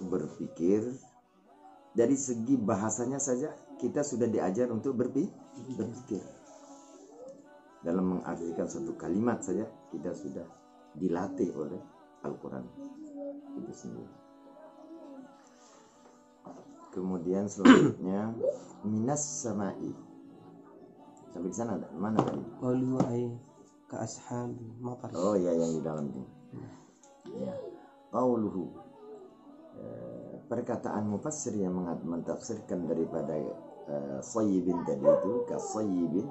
berpikir. Dari segi bahasanya saja kita sudah diajar untuk berpikir. Dalam mengartikan satu kalimat saja kita sudah dilatih oleh Al-Quran itu sendiri. Kemudian selanjutnya minas sama'i. Sampai di sana mana tadi? Qalu ay ka ashabi matar. Oh ya, yang di dalam ini. Ya. Qauluhu, perkataan mufassir yang mentafsirkan daripada sayyibin tadi itu, ka sayyibin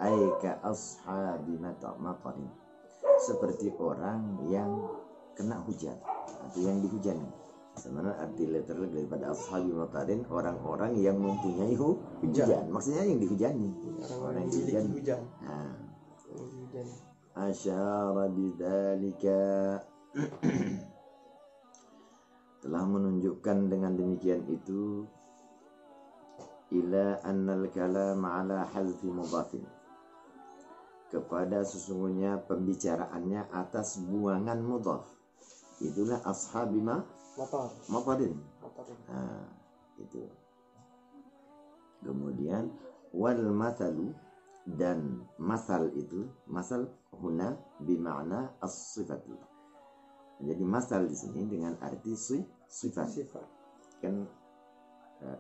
ay ka ashabi matarin, seperti orang yang kena hujan atau yang dihujani. Sebenarnya arti literal daripada ashabi matarin, orang-orang yang mempunyai hujan. Maksudnya yang dihujani, orang yang dihujani. Nah, asyara bidzalika, telah menunjukkan dengan demikian itu ila annal kalam ala hazfi mudhafin, kepada sesungguhnya pembicaraannya atas buangan mudhaf. Itulah ashabi matarin. Nah, itu. Kemudian wal mathalu, dan masal itu, masal huna bimakna as-sifatu. Jadi masal di sini dengan arti sifat. Kan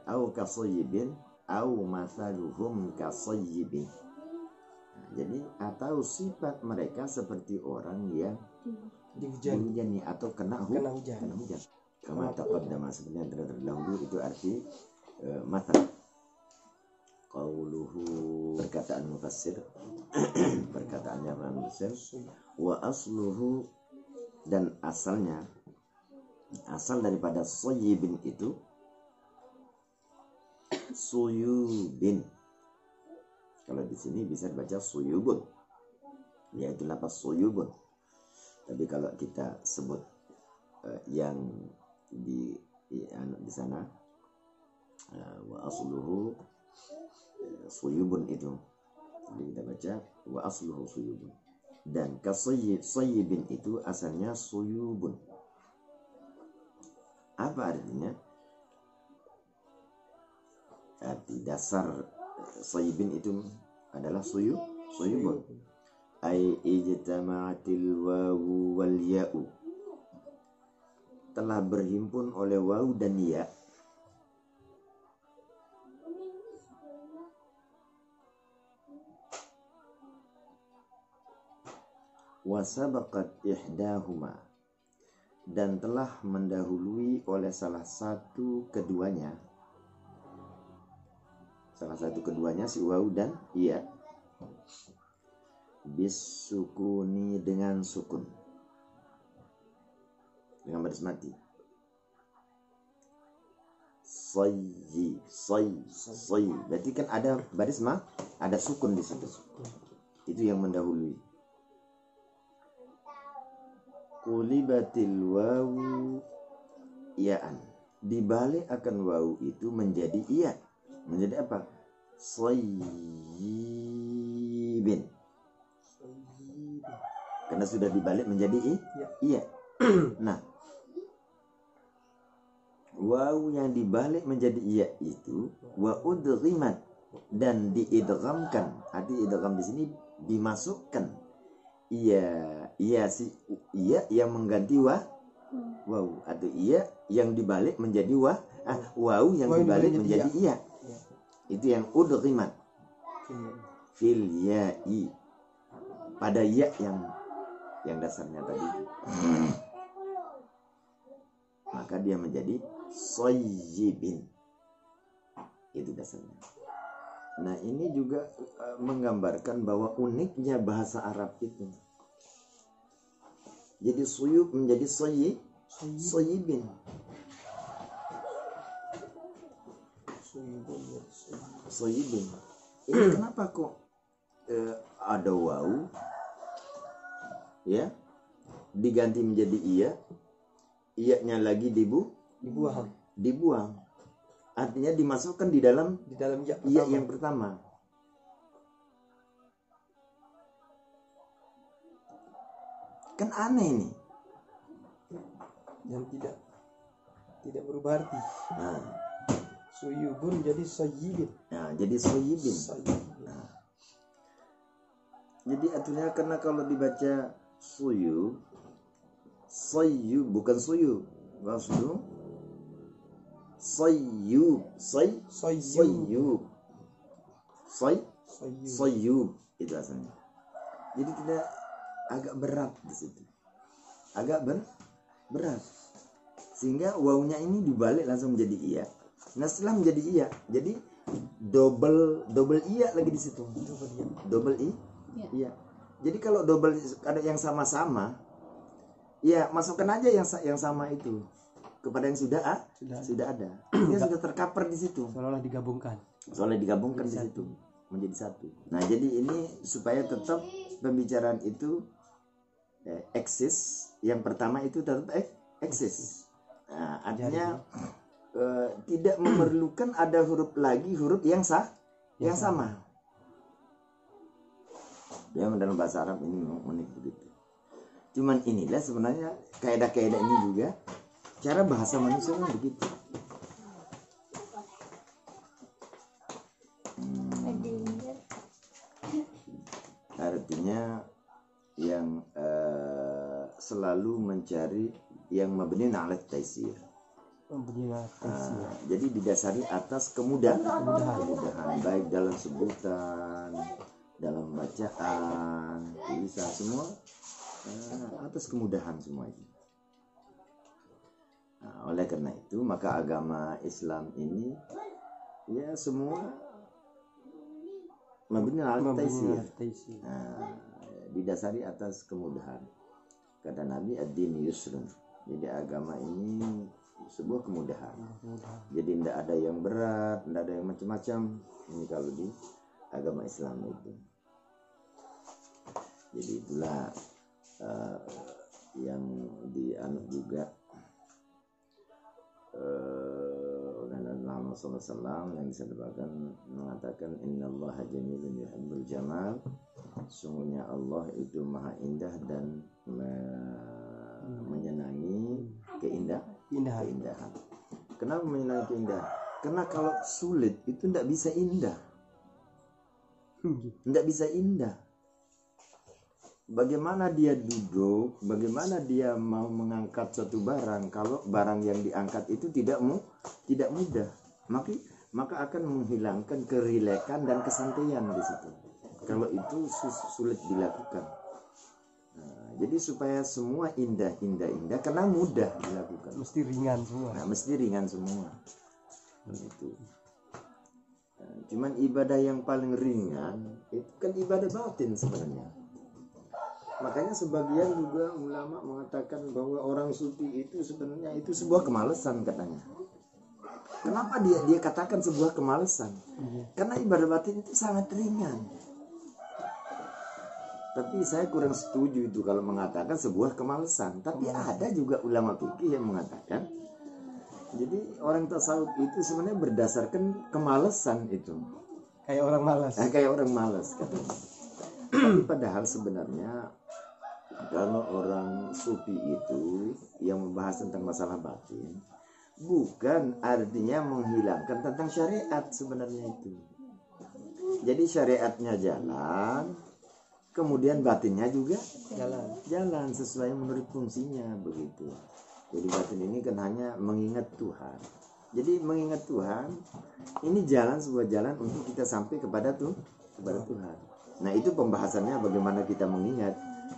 au kasayyibin au masaluhum kasayyibin. Jadi atau sifat mereka seperti orang yang dihujani atau kena hujan. Kama taqaddama, sebenarnya terdahulu itu arti masal. Qauluhu, perkataan mufassir, perkataannya mufassir, wa asluhu, dan asalnya, asal daripada sayyibin itu suyubin. Kalau di sini bisa dibaca suyubun, yaitu lapas suyubun. Tapi kalau kita sebut yang di sana wa asluhu suyubun itu, jadi kita baca wa asluhu suyubun. Dan kasayyibin itu asalnya suyubun. Apa artinya? Arti dasar sayyibin itu adalah suyubun. Ay ijtama'atil wawu wal ya'u, telah berhimpun oleh wawu dan ya. Wasabaqat ihdahuma, dan telah mendahului oleh salah satu keduanya si wawu dan iya, bisukuni, dengan sukun, dengan baris mati. Sayyi, berarti kan ada baris ada sukun di situ. Itu yang mendahului. Qulibatil wawu iyaan, dibalik akan wawu itu menjadi iya. Menjadi apa? Sayyibin, karena sudah dibalik menjadi iya. Nah, wawu yang dibalik menjadi iya itu wa udghimat, dan diidghamkan. Arti idgham di sini dimasukkan. Iya yang mengganti wawu, atau iya yang dibalik menjadi wawu yang dibalik menjadi iya. Itu yang udghimat fil ya'i, pada ya yang dasarnya tadi. Maka dia menjadi sayyibin. Itu dasarnya. Nah, ini juga menggambarkan bahwa uniknya bahasa Arab itu. Jadi suyub menjadi sayyibin. Sayyibin. Ini kenapa kok ada wawu ya diganti menjadi iya-nya lagi dibuang. Artinya dimasukkan di dalam iya yang pertama. Kan aneh ini. Yang tidak Tidak berubah arti. Nah, Suyubun jadi sayyibin. nah jadi soyibin. Sayyibin. Nah, jadi artinya karena kalau dibaca suyu, soyu bukan suyu, maksudnya soyu, soy, soyu, soy, Sayyib. soyub itu asalnya. Jadi tidak agak berat di situ, agak berat, sehingga wawunya ini dibalik langsung menjadi iya. Nah setelah menjadi iya, jadi double iya lagi di situ, double iya. Jadi kalau double ada yang sama-sama, ya masukkan aja yang sama itu kepada yang sudah ada. Dia sudah tercover di situ. Seolah-olah digabungkan. Soalnya digabungkan di situ menjadi satu. Nah jadi ini supaya tetap pembicaraan itu eksis. Yang pertama itu tetap eksis. Nah, artinya tidak memerlukan ada huruf yang sama. Ya dalam bahasa Arab ini unik begitu. Cuman inilah sebenarnya kaidah-kaidah ini juga cara bahasa manusia kan begitu. Artinya yang selalu mencari yang mabni 'ala taisir. Jadi didasari atas kemudahan baik dalam sebutan, dalam bacaan, tulisan semua atas kemudahan semua itu. Nah, oleh karena itu maka agama Islam ini ya semua mabni 'ala taisir. Didasari atas kemudahan. Kata Nabi ad-din yusrun. Jadi agama ini sebuah kemudahan. Jadi tidak ada yang berat, tidak ada yang macam-macam. Ini kalau di agama Islam itu. Jadi itulah yang dianut juga oleh Nabi Muhammad SAW yang disebutkan mengatakan innallaha jamilun yuhibbul jamal. Sungguhnya Allah itu maha indah dan menyenangi keindahan. Kenapa menyenangi keindahan? Karena kalau sulit itu tidak bisa indah. Tidak bisa indah. Bagaimana dia duduk, bagaimana dia mau mengangkat suatu barang, kalau barang yang diangkat itu tidak mudah, maka akan menghilangkan kerilekan dan kesantaian di situ. Kalau itu sulit dilakukan. Nah, jadi supaya semua indah karena mudah dilakukan. Mesti ringan semua. Nah, mesti ringan semua. Itu. Nah, cuman ibadah yang paling ringan itu kan ibadah batin sebenarnya. Makanya sebagian juga ulama mengatakan bahwa orang sufi itu sebenarnya itu sebuah kemalasan katanya. Kenapa dia katakan sebuah kemalasan? Karena ibadah batin itu sangat ringan. Tapi saya kurang setuju itu kalau mengatakan sebuah kemalasan. Tapi ada juga ulama fikih yang mengatakan jadi orang tasawuf itu sebenarnya berdasarkan kemalasan itu. Kayak orang malas. Kayak orang malas katanya. Tapi padahal sebenarnya kalau orang sufi itu yang membahas tentang masalah batin bukan artinya menghilangkan tentang syariat sebenarnya itu. Jadi syariatnya jalan, kemudian batinnya juga jalan sesuai menurut fungsinya begitu. Jadi batin ini kan hanya mengingat Tuhan. Jadi mengingat Tuhan ini sebuah jalan untuk kita sampai kepada Tuhan. Nah itu pembahasannya bagaimana kita mengingat.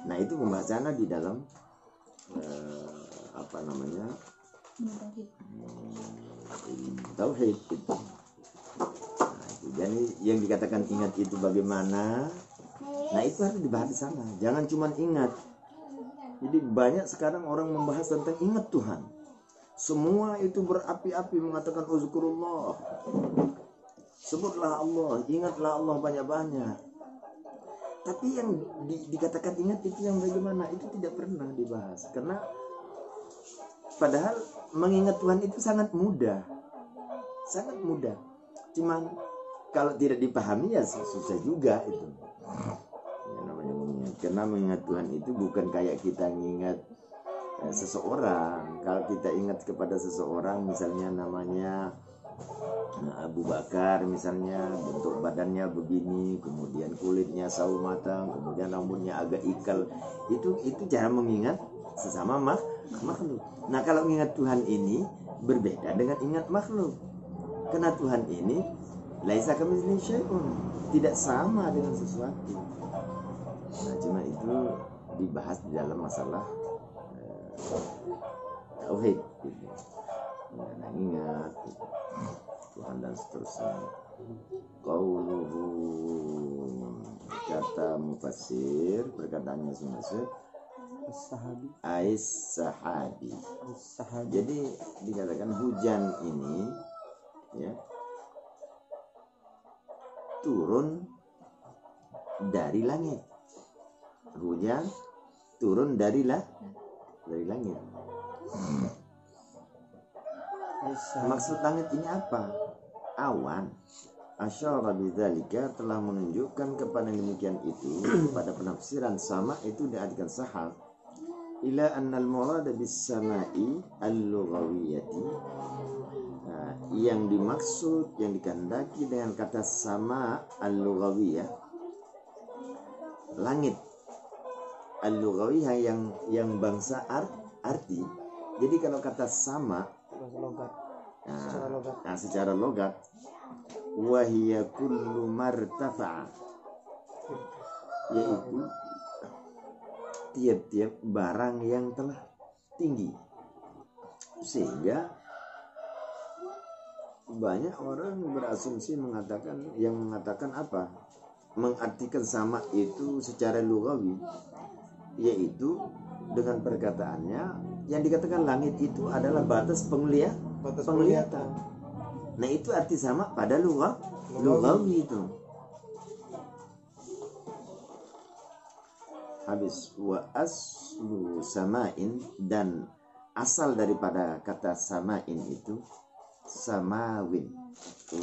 Nah itu pembahasannya di dalam tauhid itu. Nah, itu. Jadi yang dikatakan ingat itu bagaimana? Nah itu harus dibahas di sana. Jangan cuma ingat. Jadi banyak sekarang orang membahas tentang ingat Tuhan. Semua itu berapi-api mengatakan uzkurullah. Sebutlah Allah, ingatlah Allah banyak-banyak. Tapi yang dikatakan ingat itu yang bagaimana? Itu tidak pernah dibahas. Karena padahal mengingat Tuhan itu sangat mudah. Sangat mudah. Cuman kalau tidak dipahami ya susah juga itu. Ya, namanya mengingat. Karena mengingat Tuhan itu bukan kayak kita mengingat seseorang. Kalau kita ingat kepada seseorang, misalnya namanya Abu Bakar, misalnya bentuk badannya begini, kemudian kulitnya sawo matang, kemudian rambutnya agak ikal, itu cara mengingat sesama makhluk. Nah, kalau ingat Tuhan ini berbeda dengan ingat makhluk, karena Tuhan ini laisa kamitslihi syai'un, tidak sama dengan sesuatu. Nah, cuma itu dibahas di dalam masalah tauhid gitu. Nah, ingat gitu. Tuhan dan seterusnya. Qauluhu, kata mufassir, perkataannya maksud As-sahabi. Ais-sahabi. As-sahabi. Jadi dikatakan hujan ini ya turun dari langit. Hujan turun dari langit. Maksud langit ini apa? Awan. Asyara bidzalika, telah menunjukkan kepada demikian itu pada penafsiran sama itu diartikan sahab ila annal murada bis sama'i al-lughawiyyati. Nah, yang dimaksud, yang dikehendaki dengan kata sama al-lughawiyah, langit al-lughawiyah yang bangsa arti. Jadi kalau kata sama secara logat wahiyya kullu martafa'a, yaitu tiap-tiap barang yang telah tinggi. Sehingga banyak orang berasumsi mengatakan apa? Mengartikan sama itu secara lugawi, yaitu dengan perkataannya yang dikatakan langit itu adalah batas penglihatan. Nah, itu arti sama pada lugawi itu. Habis wa aslu sama'in, dan asal daripada kata sama'in itu samawin,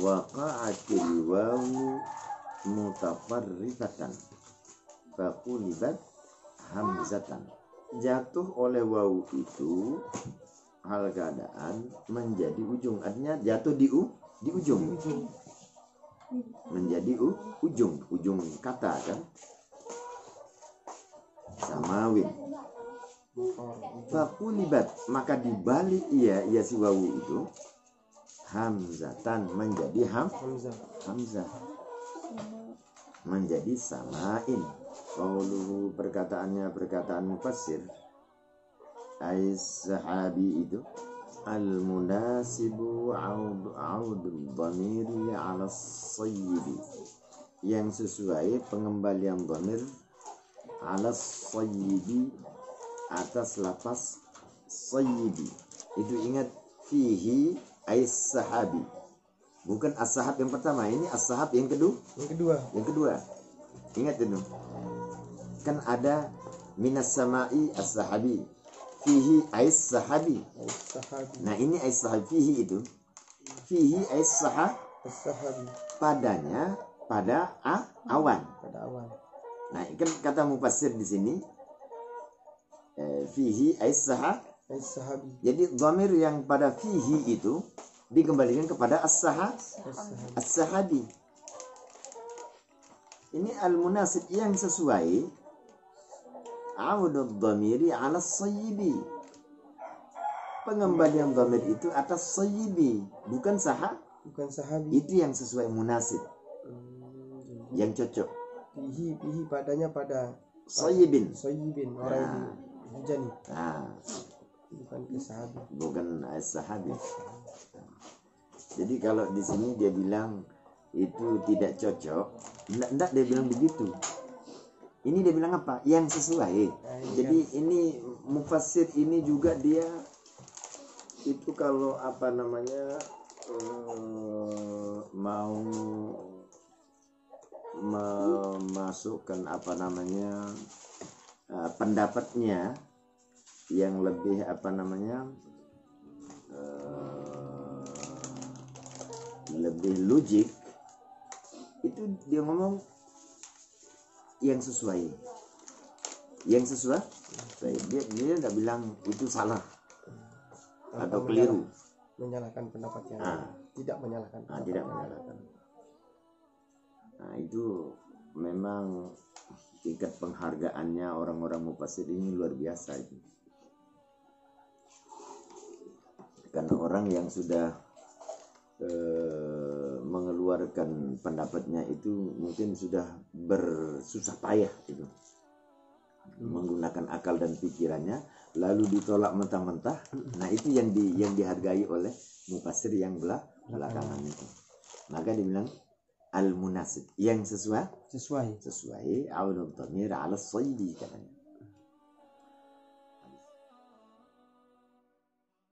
waqa'atil wawu mutafarrifatan faqulibat hamzatan. Jatuh oleh wawu itu hal keadaan menjadi ujung, artinya jatuh di ujung, menjadi ujung kata kan, samawin. Faqulibat, maka dibalik ia si wawu itu hamzatan, menjadi hamzah, menjadi samain. Qauluhu, perkataan mufassir Ais-sahabi itu al-munasibu audul dhamiri ala sayyibi, yang sesuai pengembalian dhamir ala sayyibi, atas lapas sayyibi. Itu ingat, fihi ais-sahabi, bukan as-sahab yang pertama, ini as-sahab yang kedua. Ingat itu, kan ada minas sama'i as-sahabi, fihi ais-sahabi. Nah, ini ais-sahabi, fihi itu, fihi ais-sahabi, padanya pada awan. Nah, kan kata mufassir di sini fihi ais-sahabi. Jadi dhamir yang pada fihi itu dikembalikan kepada as-sahabi. Ini al-munasib yang sesuai audud dhamiri ala sayyibi. Pengembalian dhamir itu atas sayyibi, bukan sahabi. Itu yang sesuai munasib, yang cocok. Fihi padanya pada Sayyibin orang hujan. Bukan ke sahabi. Bukan sahabi. Jadi kalau di sini dia bilang itu tidak cocok, enggak dia bilang begitu. Ini dia bilang apa? Yang sesuai. Jadi ini mufassir ini juga dia itu kalau apa namanya mau memasukkan apa namanya pendapatnya yang lebih apa namanya lebih logik, itu dia ngomong yang sesuai. Dia nggak bilang itu salah. atau keliru. Menyalahkan pendapat yang tidak menyalahkan. Tidak menyalahkan. Nah, itu memang tingkat penghargaannya orang-orang mufassir ini luar biasa itu. Karena orang yang sudah mengeluarkan pendapatnya itu mungkin sudah bersusah payah itu menggunakan akal dan pikirannya, lalu ditolak mentah-mentah. Nah, itu yang dihargai oleh mufassir yang belakangan itu. Maka dibilang al-munasib, yang sesuai aunul dhamir ala sayyi katanya.